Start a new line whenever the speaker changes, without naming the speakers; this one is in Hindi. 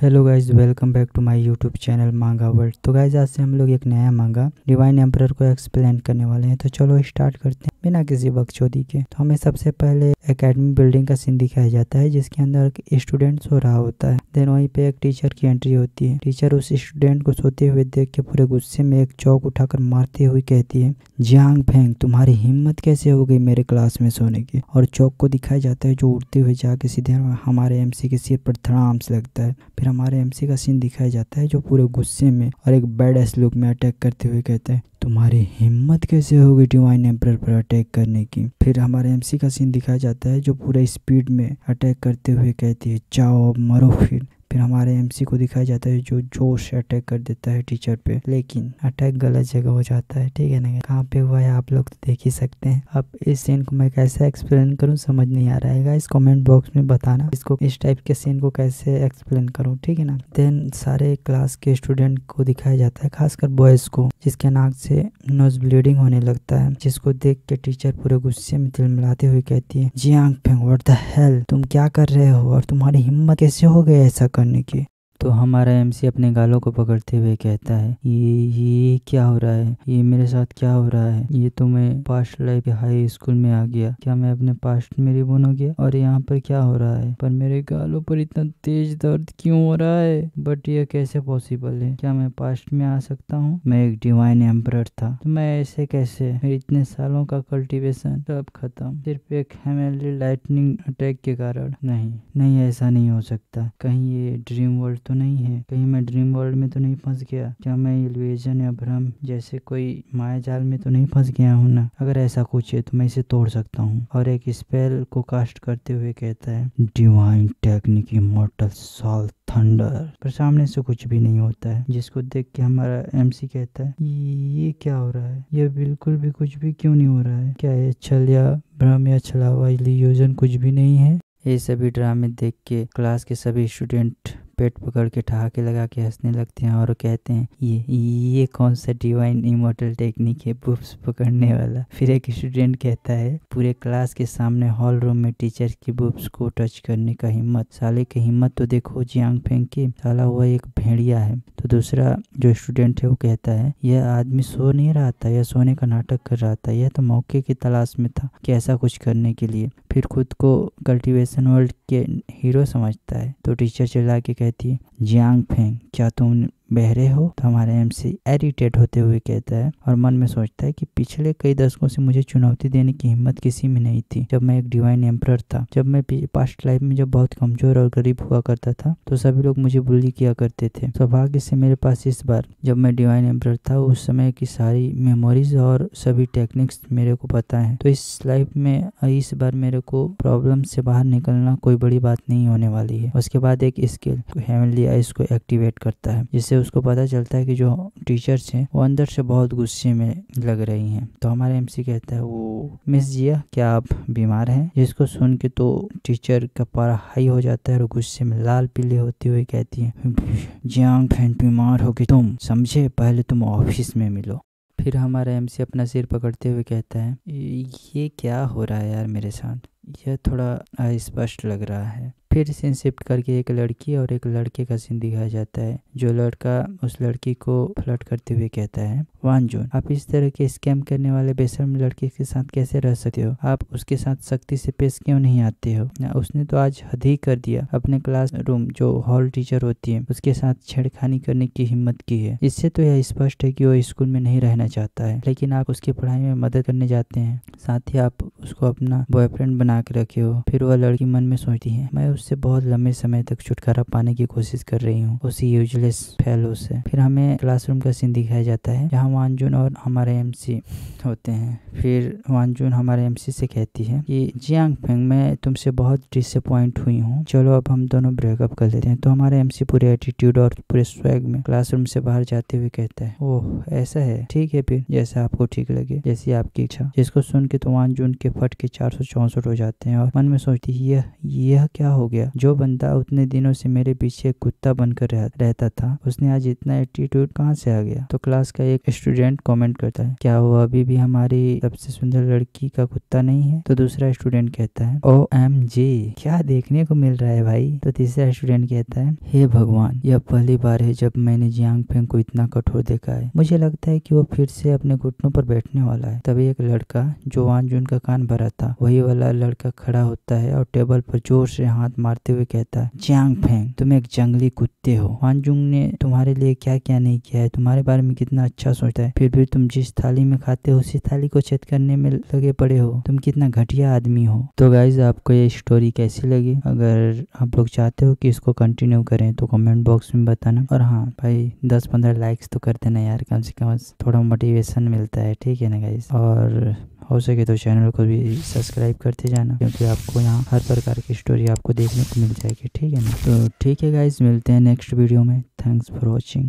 Hello guys, welcome back to my YouTube channel manga world. तो गाइज आज से हम लोग एक नया मांगा डिवाइन एम्परर को एक्सप्लेन करने वाले हैं। तो चलो स्टार्ट करते हैं बिना किसी बकचोदी के। तो हमें सबसे पहले एकेडमी बिल्डिंग का सीन दिखाया जाता है जिसके अंदर स्टूडेंट सो रहा होता है। देन वहीं पे एक टीचर की एंट्री होती है। टीचर उस स्टूडेंट को सोते हुए देख के पूरे गुस्से में एक चौक उठाकर मारते हुए कहती है, जियांग फेंग, तुम्हारी हिम्मत कैसे हो गई मेरे क्लास में सोने की। और चौक को दिखाया जाता है जो उड़ते हुए जाके सीधे हमारे एमसी के सिर पर धड़ाम से लगता है। फिर हमारे एमसी का सीन दिखाया जाता है जो पूरे गुस्से में और एक बैड एस लुक में अटैक करते हुए कहता है, तुम्हारी हिम्मत कैसे होगी डिवाइन एम्परर पर अटैक करने की। फिर हमारे एमसी का सीन दिखाया जाता है जो पूरे स्पीड में अटैक करते हुए कहती है, जाओ अब मरो। फिर हमारे एमसी को दिखाया जाता है जो जोश से अटैक कर देता है टीचर पे, लेकिन अटैक गलत जगह हो जाता है। ठीक है ना, कहाँ पे हुआ है आप लोग तो देख ही सकते हैं। अब इस सीन को मैं कैसे एक्सप्लेन करूँ समझ नहीं आ रहा है, इस कमेंट बॉक्स में बताना इसको, इस टाइप के सीन को कैसे एक्सप्लेन करूँ। ठीक है ना। देन सारे क्लास के स्टूडेंट को दिखाया जाता है, खासकर बॉयज को, जिसके नाक से नोज ब्लीडिंग होने लगता है, जिसको देख के टीचर पूरे गुस्से में तिलमिलाते हुए कहती है, Jiang Feng, what the hell, तुम क्या कर रहे हो और तुम्हारी हिम्मत कैसे हो गई ऐसा करने की। तो हमारा एमसी अपने गालों को पकड़ते हुए कहता है, ये क्या हो रहा है, ये मेरे साथ क्या हो रहा है। ये तो मैं पास्ट लाइफ हाई स्कूल में आ गया, क्या मैं अपने पास्ट में रिबोन हो गया और यहाँ पर क्या हो रहा है। पर मेरे गालों पर इतना तेज दर्द क्यों हो रहा है। बट ये कैसे पॉसिबल है, क्या मैं पास्ट में आ सकता हूँ। मैं एक डिवाइन एम्परर था तो मैं ऐसे कैसे, मेरे इतने सालों का कल्टीवेशन सब खत्म सिर्फ एक हेमनली लाइटनिंग अटैक के कारण। नहीं, ऐसा नहीं हो सकता। कहीं ये ड्रीम वर्ल्ड तो नहीं है, कहीं मैं ड्रीम वर्ल्ड में तो नहीं फंस गया। क्या मैं इल्यूजन या भ्रम जैसे कोई माया जाल में तो नहीं फंस गया हूँ ना। अगर ऐसा कुछ है तो मैं इसे तोड़ सकता हूँ। और एक स्पेल को कास्ट करते हुए कहता है, divine technique immortal soul thunder. पर सामने से कुछ भी नहीं होता है, जिसको देख के हमारा एमसी कहता है, ये क्या हो रहा है, ये बिल्कुल भी कुछ भी क्यों नहीं हो रहा है। क्या ये छल या भ्रम या छलावा इल्यूजन कुछ भी नहीं है। ये सभी ड्रामे देख के क्लास के सभी स्टूडेंट पेट पकड़ के ठहाके लगा के हंसने लगते हैं और कहते हैं, ये कौन सा डिवाइन इमॉर्टल टेक्निक है बुब्स पकड़ने वाला। फिर एक स्टूडेंट कहता है, पूरे क्लास के सामने हॉल रूम में टीचर की बुब्स को टच करने का हिम्मत, साले की हिम्मत तो देखो जियांग फेंग की, साला हुआ एक भेड़िया है। तो दूसरा जो स्टूडेंट है वो कहता है, यह आदमी सो नहीं रहा था, यह सोने का नाटक कर रहा था, यह तो मौके की तलाश में था कि ऐसा कुछ करने के लिए। फिर खुद को कल्टीवेशन वर्ल्ड के हीरो समझता है। तो टीचर चिल्ला के कहती है, जियांग फेंग, क्या तुम बहरे हो। तो हमारे एमसी इरिटेट होते हुए कहता है और मन में सोचता है कि पिछले कई दशकों से मुझे चुनौती देने की हिम्मत किसी में नहीं थी। जब मैं एक डिवाइन एम्परर था, जब मैं पास्ट लाइफ में जब बहुत कमजोर और गरीब हुआ करता था तो सभी लोग मुझे बुली किया करते थे। सौभाग्य से मेरे पास इस बार जब मैं डिवाइन एम्परर था उस समय की सारी मेमोरीज और सभी टेक्निक्स मेरे को पता है। तो इस लाइफ में इस बार मेरे को प्रॉब्लम से बाहर निकलना कोई बड़ी बात नहीं होने वाली है। उसके बाद एक स्किल हेवनली आइज को एक्टिवेट करता है, जिससे उसको पता चलता है कि जो टीचर्स हैं वो अंदर से बहुत गुस्से में लग रही हैं। तो हमारा एमसी कहता है, वो मिस जिया, क्या आप बीमार हैं। जिसको सुन के तो टीचर का पारा हाई हो जाता है और गुस्से में लाल पीले होते हुए कहती है, जियांग फेंग बीमार होगी तुम समझे, पहले तुम ऑफिस में मिलो। फिर हमारा एमसी अपना सिर पकड़ते हुए कहता है, ये क्या हो रहा है यार मेरे साथ, यह थोड़ा अस्पष्ट लग रहा है। फिर सीन शिफ्ट करके एक लड़की और एक लड़के का सीन दिखाया जाता है। जो लड़का उस लड़की को फ्लर्ट करते हुए कहता है, वानजून, आप इस तरह के स्कैम करने वाले बेशर्म लड़के के साथ कैसे रह सकते हो। आप उसके साथ सख्ती से पेश क्यों नहीं आते हो। उसने तो आज हद ही कर दिया, अपने क्लासरूम जो हॉल टीचर होती है उसके साथ छेड़खानी करने की हिम्मत की है। इससे तो यह स्पष्ट है कि वो स्कूल में नहीं रहना चाहता है, लेकिन आप उसकी पढ़ाई में मदद करने जाते हैं, साथ ही आप उसको अपना बॉयफ्रेंड बना के रखे हो। फिर वह लड़की मन में सोचती है, मैं उससे बहुत लंबे समय तक छुटकारा पाने की कोशिश कर रही हूँ उसी यूजलेस फेलो से। फिर हमें क्लासरूम का सीन दिखाया जाता है जहाँ वानजून और हमारे एमसी होते हैं। फिर वानजून हमारे एमसी से कहती है कि जियांग फेंग, मैं तुमसे बहुत डिसअपॉइंट हुई हूँ, चलो अब हम दोनों ब्रेकअप कर लेते हैं। तो हमारे एमसी पूरे एटीट्यूड और पूरे स्वैग में क्लासरूम से बाहर जाते हुए कहता है, ओह ऐसा है, ठीक है फिर जैसा आपको ठीक लगे, जैसी आपकी इच्छा। जिसको सुन के तो वानजून के फट के 464 हो जाते हैं और मन में सोचती है, यह क्या हो गया। जो बंदा उतने दिनों से मेरे पीछे कुत्ता बनकर रहता था, उसने आज इतना एटीट्यूड कहाँ से आ गया। तो क्लास का एक स्टूडेंट कमेंट करता है, क्या वो अभी भी हमारी सबसे सुंदर लड़की का कुत्ता नहीं है। तो दूसरा स्टूडेंट कहता है, OMG, क्या देखने को मिल रहा है भाई। तो तीसरा स्टूडेंट कहता है, हे भगवान, यह पहली बार है जब मैंने जियांग फेंग को इतना कठोर देखा है। मुझे लगता है कि वो फिर से अपने घुटनों पर बैठने वाला है। तभी एक लड़का जो वानजुन का कान भरा था, वही वाला लड़का खड़ा होता है और टेबल पर जोर से हाथ मारते हुए कहता है, जियांग फेंग, तुम एक जंगली कुत्ते हो। वानजुन ने तुम्हारे लिए क्या क्या नहीं किया है, तुम्हारे बारे में कितना अच्छा सोचता है, फिर भी तुम जिस थाली में खाते हो उसी थाली को छेद करने में लगे पड़े हो। तुम कितना घटिया आदमी हो। तो गाइज, आपको ये स्टोरी कैसी लगी? अगर आप लोग चाहते हो कि इसको कंटिन्यू करें तो कमेंट बॉक्स में बताना। और हाँ भाई, 10-15 लाइक्स तो कर देना यार, कम से कम थोड़ा मोटिवेशन मिलता है, ठीक है ना गाइज। और हो सके तो चैनल को भी सब्सक्राइब करते जाना, क्योंकि आपको यहाँ हर प्रकार की स्टोरी आपको देखने को मिल जाएगी, ठीक है ना। तो ठीक है गाइज, मिलते हैं नेक्स्ट वीडियो में। Thanks for watching.